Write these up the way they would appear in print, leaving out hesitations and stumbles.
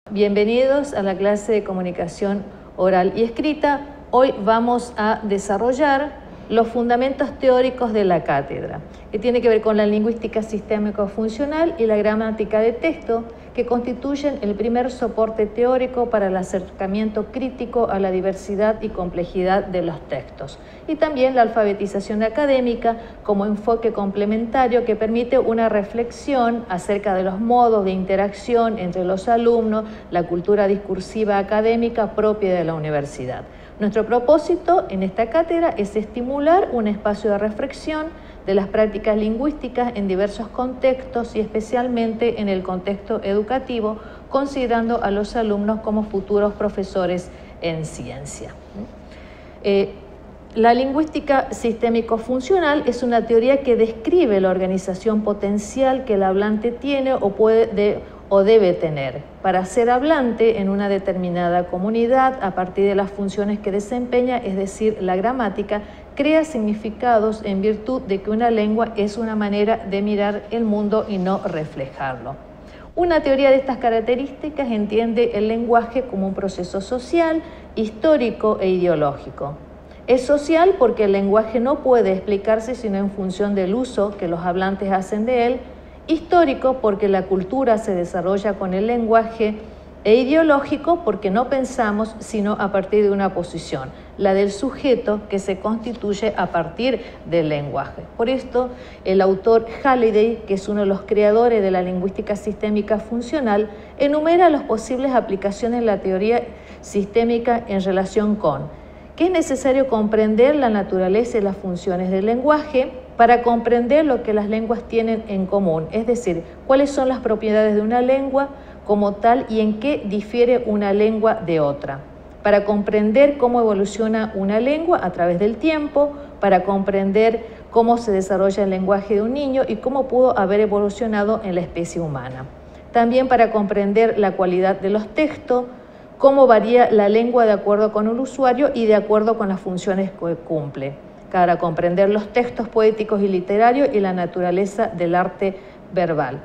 Bienvenidos a la clase de comunicación oral y escrita. Hoy vamos a desarrollar los fundamentos teóricos de la cátedra, que tiene que ver con la lingüística sistémico-funcional y la gramática de texto, que constituyen el primer soporte teórico para el acercamiento crítico a la diversidad y complejidad de los textos, y también la alfabetización académica como enfoque complementario que permite una reflexión acerca de los modos de interacción entre los alumnos, la cultura discursiva académica propia de la universidad. Nuestro propósito en esta cátedra es estimular un espacio de reflexión de las prácticas lingüísticas en diversos contextos y especialmente en el contexto educativo, considerando a los alumnos como futuros profesores en ciencia. La lingüística sistémico-funcional es una teoría que describe la organización potencial que el hablante tiene o debe tener para ser hablante en una determinada comunidad a partir de las funciones que desempeña, es decir, la gramática, crea significados en virtud de que una lengua es una manera de mirar el mundo y no reflejarlo. Una teoría de estas características entiende el lenguaje como un proceso social, histórico e ideológico. Es social porque el lenguaje no puede explicarse sino en función del uso que los hablantes hacen de él, histórico porque la cultura se desarrolla con el lenguaje, e ideológico porque no pensamos sino a partir de una posición, la del sujeto que se constituye a partir del lenguaje. Por esto, el autor Halliday, que es uno de los creadores de la lingüística sistémica funcional, enumera las posibles aplicaciones de la teoría sistémica en relación con que es necesario comprender la naturaleza y las funciones del lenguaje para comprender lo que las lenguas tienen en común, es decir, cuáles son las propiedades de una lengua como tal y en qué difiere una lengua de otra, para comprender cómo evoluciona una lengua a través del tiempo, para comprender cómo se desarrolla el lenguaje de un niño y cómo pudo haber evolucionado en la especie humana. También para comprender la cualidad de los textos, cómo varía la lengua de acuerdo con el usuario y de acuerdo con las funciones que cumple, para comprender los textos poéticos y literarios y la naturaleza del arte verbal.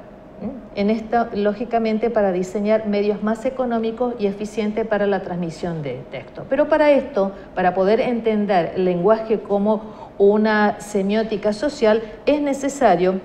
En esto, lógicamente, para diseñar medios más económicos y eficientes para la transmisión de texto. Pero para esto, para poder entender el lenguaje como una semiótica social, es necesario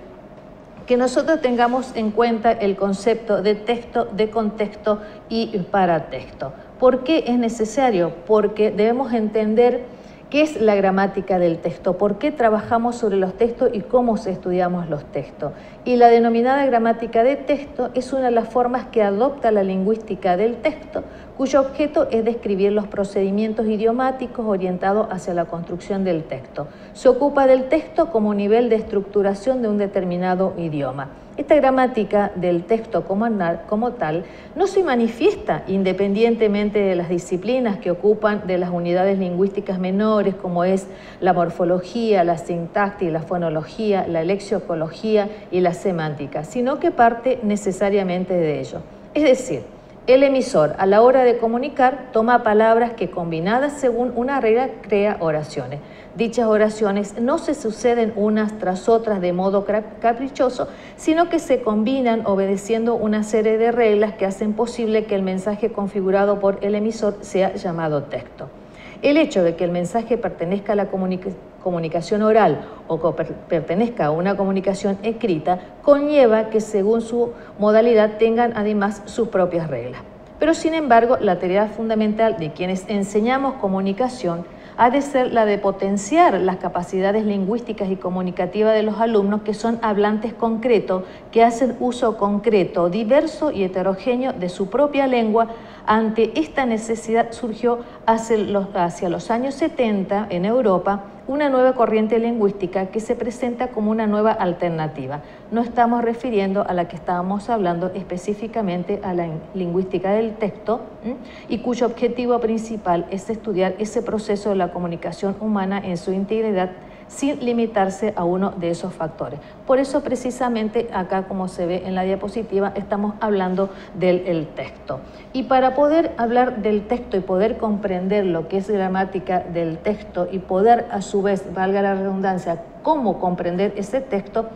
que nosotros tengamos en cuenta el concepto de texto, de contexto y paratexto. ¿Por qué es necesario? Porque debemos entender qué es la gramática del texto, por qué trabajamos sobre los textos y cómo estudiamos los textos. Y la denominada gramática de texto es una de las formas que adopta la lingüística del texto, cuyo objeto es describir los procedimientos idiomáticos orientados hacia la construcción del texto. Se ocupa del texto como nivel de estructuración de un determinado idioma. Esta gramática del texto como tal no se manifiesta independientemente de las disciplinas que ocupan de las unidades lingüísticas menores, como es la morfología, la sintaxis, la fonología, la lexicología y la semántica, sino que parte necesariamente de ello. Es decir, el emisor, a la hora de comunicar, toma palabras que combinadas según una regla crea oraciones. Dichas oraciones no se suceden unas tras otras de modo caprichoso, sino que se combinan obedeciendo una serie de reglas que hacen posible que el mensaje configurado por el emisor sea llamado texto. El hecho de que el mensaje pertenezca a la comunicación oral o que pertenezca a una comunicación escrita conlleva que según su modalidad tengan además sus propias reglas. Pero sin embargo, la tarea fundamental de quienes enseñamos comunicación ha de ser la de potenciar las capacidades lingüísticas y comunicativas de los alumnos que son hablantes concretos, que hacen uso concreto, diverso y heterogéneo de su propia lengua. Ante esta necesidad surgió hacia los años 70 en Europa una nueva corriente lingüística que se presenta como una nueva alternativa. No estamos refiriendo a la que estábamos hablando específicamente a la lingüística del texto, y cuyo objetivo principal es estudiar ese proceso de la comunicación humana en su integridad sin limitarse a uno de esos factores. Por eso precisamente acá, como se ve en la diapositiva, estamos hablando del texto. Y para poder hablar del texto y poder comprender lo que es gramática del texto y poder a su vez, valga la redundancia, cómo comprender ese texto,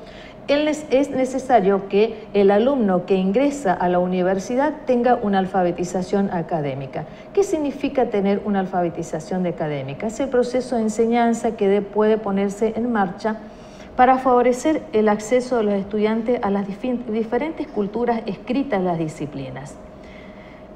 es necesario que el alumno que ingresa a la universidad tenga una alfabetización académica. ¿Qué significa tener una alfabetización académica? Es el proceso de enseñanza que puede ponerse en marcha para favorecer el acceso de los estudiantes a las diferentes culturas escritas en las disciplinas.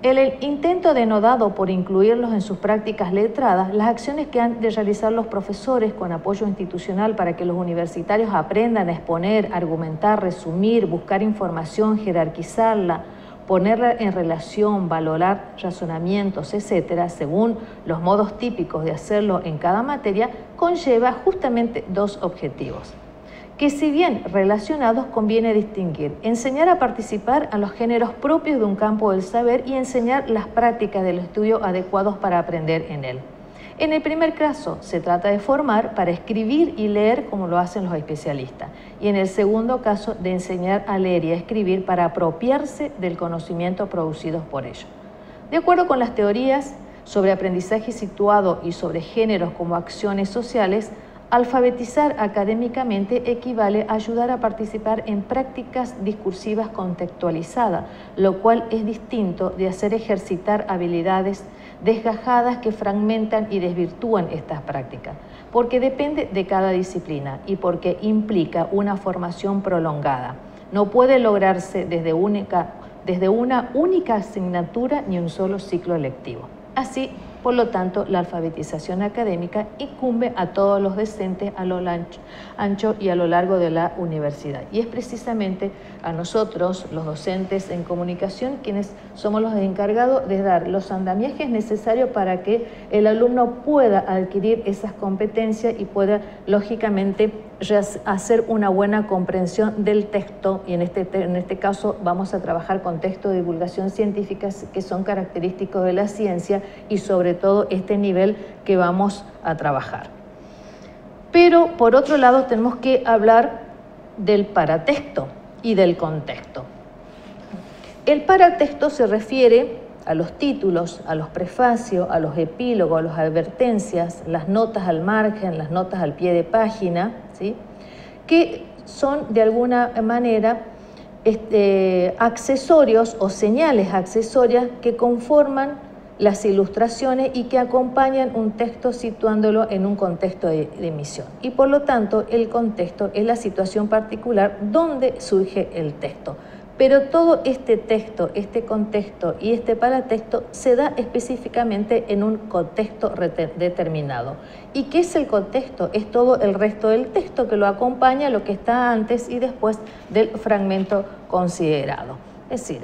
El intento denodado por incluirlos en sus prácticas letradas, las acciones que han de realizar los profesores con apoyo institucional para que los universitarios aprendan a exponer, argumentar, resumir, buscar información, jerarquizarla, ponerla en relación, valorar razonamientos, etcétera, según los modos típicos de hacerlo en cada materia, conlleva justamente dos objetivos, que si bien relacionados conviene distinguir: enseñar a participar a los géneros propios de un campo del saber y enseñar las prácticas del estudio adecuados para aprender en él. En el primer caso se trata de formar para escribir y leer como lo hacen los especialistas, y en el segundo caso de enseñar a leer y a escribir para apropiarse del conocimiento producido por ellos. De acuerdo con las teorías sobre aprendizaje situado y sobre géneros como acciones sociales, alfabetizar académicamente equivale a ayudar a participar en prácticas discursivas contextualizadas, lo cual es distinto de hacer ejercitar habilidades desgajadas que fragmentan y desvirtúan estas prácticas, porque depende de cada disciplina y porque implica una formación prolongada. No puede lograrse desde una única asignatura ni un solo ciclo lectivo. Así, por lo tanto, la alfabetización académica incumbe a todos los docentes a lo ancho y a lo largo de la universidad. Y es precisamente a nosotros, los docentes en comunicación, quienes somos los encargados de dar los andamiajes necesarios para que el alumno pueda adquirir esas competencias y pueda, lógicamente, hacer una buena comprensión del texto, y en este caso vamos a trabajar con textos de divulgación científica que son característicos de la ciencia y sobre todo este nivel que vamos a trabajar. Pero por otro lado tenemos que hablar del paratexto y del contexto. El paratexto se refiere a los títulos, a los prefacios, a los epílogos, a las advertencias, las notas al margen, las notas al pie de página, ¿sí?, que son de alguna manera accesorios o señales accesorias que conforman las ilustraciones y que acompañan un texto situándolo en un contexto de emisión. Y por lo tanto, el contexto es la situación particular donde surge el texto. Pero todo este texto, este contexto y este paratexto se da específicamente en un contexto determinado. ¿Y qué es el contexto? Es todo el resto del texto que lo acompaña, lo que está antes y después del fragmento considerado. Es decir,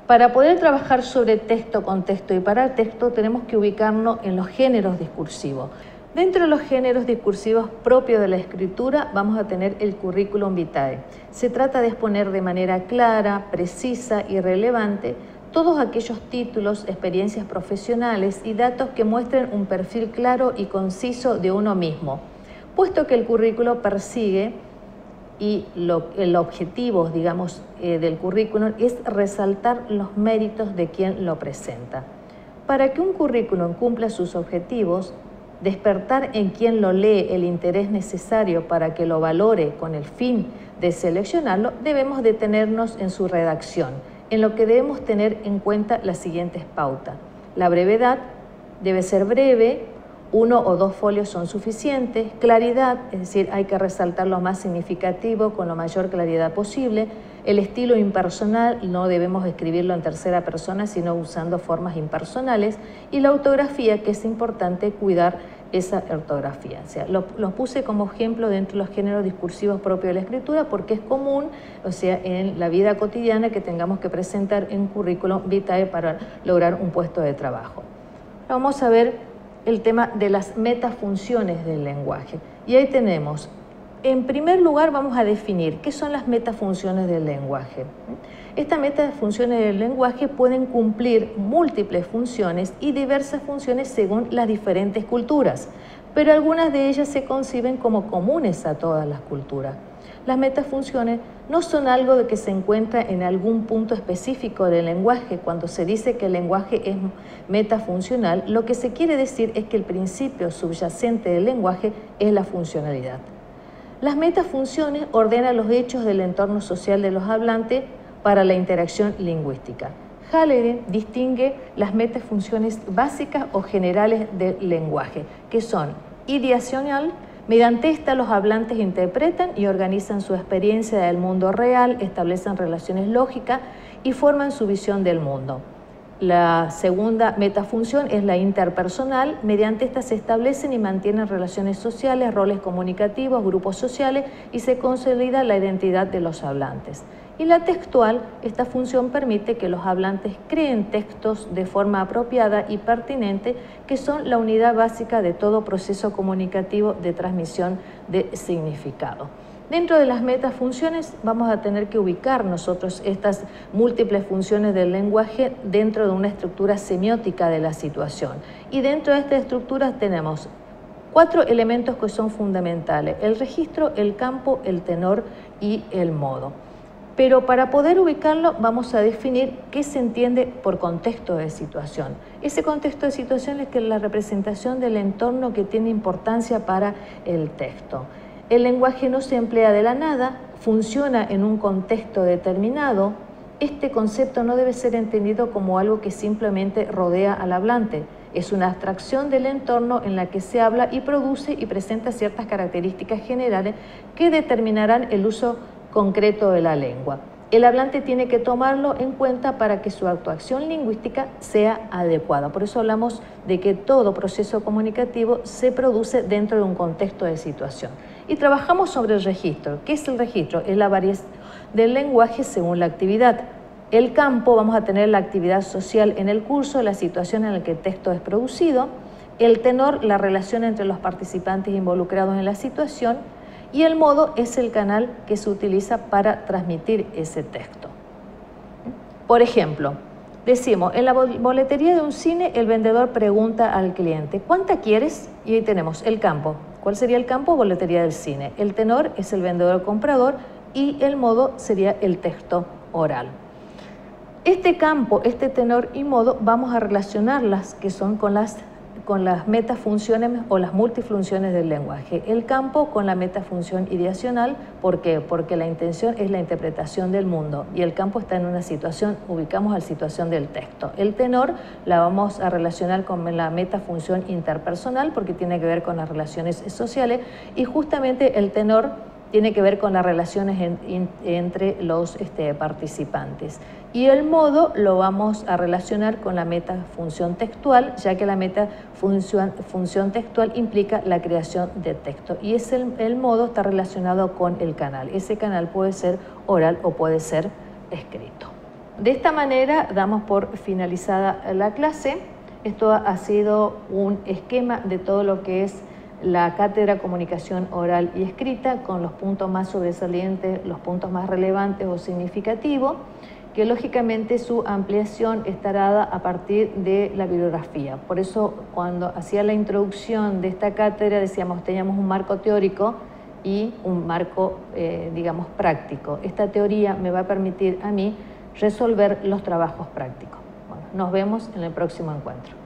para poder trabajar sobre texto, contexto y paratexto tenemos que ubicarnos en los géneros discursivos. Dentro de los géneros discursivos propios de la escritura vamos a tener el currículum vitae. Se trata de exponer de manera clara, precisa y relevante todos aquellos títulos, experiencias profesionales y datos que muestren un perfil claro y conciso de uno mismo, puesto que el currículo persigue y el objetivo, digamos, del currículum es resaltar los méritos de quien lo presenta. Para que un currículum cumpla sus objetivos, despertar en quien lo lee el interés necesario para que lo valore con el fin de seleccionarlo, debemos detenernos en su redacción, en lo que debemos tener en cuenta las siguientes pautas. La brevedad debe ser breve, 1 o 2 folios son suficientes. Claridad, es decir, hay que resaltar lo más significativo con la mayor claridad posible. El estilo impersonal, no debemos escribirlo en tercera persona, sino usando formas impersonales. Y la ortografía, que es importante cuidar esa ortografía. O sea, lo puse como ejemplo dentro de los géneros discursivos propios de la escritura porque es común, o sea, en la vida cotidiana que tengamos que presentar en currículum vitae para lograr un puesto de trabajo. Vamos a ver el tema de las metafunciones del lenguaje. Y ahí tenemos, en primer lugar vamos a definir qué son las metafunciones del lenguaje. Estas metafunciones del lenguaje pueden cumplir múltiples funciones y diversas funciones según las diferentes culturas, pero algunas de ellas se conciben como comunes a todas las culturas. Las metafunciones no son algo de que se encuentra en algún punto específico del lenguaje. Cuando se dice que el lenguaje es metafuncional, lo que se quiere decir es que el principio subyacente del lenguaje es la funcionalidad. Las metafunciones ordenan los hechos del entorno social de los hablantes para la interacción lingüística. Hallerin distingue las metafunciones básicas o generales del lenguaje, que son ideacional. Mediante esta los hablantes interpretan y organizan su experiencia del mundo real, establecen relaciones lógicas y forman su visión del mundo. La segunda metafunción es la interpersonal. Mediante esta se establecen y mantienen relaciones sociales, roles comunicativos, grupos sociales y se consolida la identidad de los hablantes. Y la textual, esta función permite que los hablantes creen textos de forma apropiada y pertinente, que son la unidad básica de todo proceso comunicativo de transmisión de significado. Dentro de las metafunciones vamos a tener que ubicar nosotros estas múltiples funciones del lenguaje dentro de una estructura semiótica de la situación. Y dentro de esta estructura tenemos 4 elementos que son fundamentales: el registro, el campo, el tenor y el modo. Pero para poder ubicarlo vamos a definir qué se entiende por contexto de situación. Ese contexto de situación es que la representación del entorno que tiene importancia para el texto. El lenguaje no se emplea de la nada, funciona en un contexto determinado. Este concepto no debe ser entendido como algo que simplemente rodea al hablante. Es una abstracción del entorno en la que se habla y produce y presenta ciertas características generales que determinarán el uso concreto de la lengua. El hablante tiene que tomarlo en cuenta para que su actuación lingüística sea adecuada. Por eso hablamos de que todo proceso comunicativo se produce dentro de un contexto de situación. Y trabajamos sobre el registro. ¿Qué es el registro? Es la variación del lenguaje según la actividad. El campo, vamos a tener la actividad social en el curso, la situación en la que el texto es producido. El tenor, la relación entre los participantes involucrados en la situación. Y el modo es el canal que se utiliza para transmitir ese texto. Por ejemplo, decimos, en la boletería de un cine el vendedor pregunta al cliente: ¿cuánta quieres? Y ahí tenemos el campo. ¿Cuál sería el campo? Boletería del cine. El tenor es el vendedor comprador y el modo sería el texto oral. Este campo, este tenor y modo, vamos a relacionarlas, que son con las metafunciones o las multifunciones del lenguaje. El campo con la metafunción ideacional. ¿Por qué? Porque la intención es la interpretación del mundo y el campo está en una situación, ubicamos la situación del texto. El tenor la vamos a relacionar con la metafunción interpersonal porque tiene que ver con las relaciones sociales y justamente el tenor tiene que ver con las relaciones entre los participantes. Y el modo lo vamos a relacionar con la metafunción textual, ya que la metafunción textual implica la creación de texto. Y el modo está relacionado con el canal. Ese canal puede ser oral o puede ser escrito. De esta manera damos por finalizada la clase. Esto ha sido un esquema de todo lo que es la cátedra Comunicación Oral y Escrita, con los puntos más sobresalientes, los puntos más relevantes o significativos, que lógicamente su ampliación estará dada a partir de la bibliografía. Por eso cuando hacía la introducción de esta cátedra decíamos teníamos un marco teórico y un marco, digamos, práctico. Esta teoría me va a permitir a mí resolver los trabajos prácticos. Bueno, nos vemos en el próximo encuentro.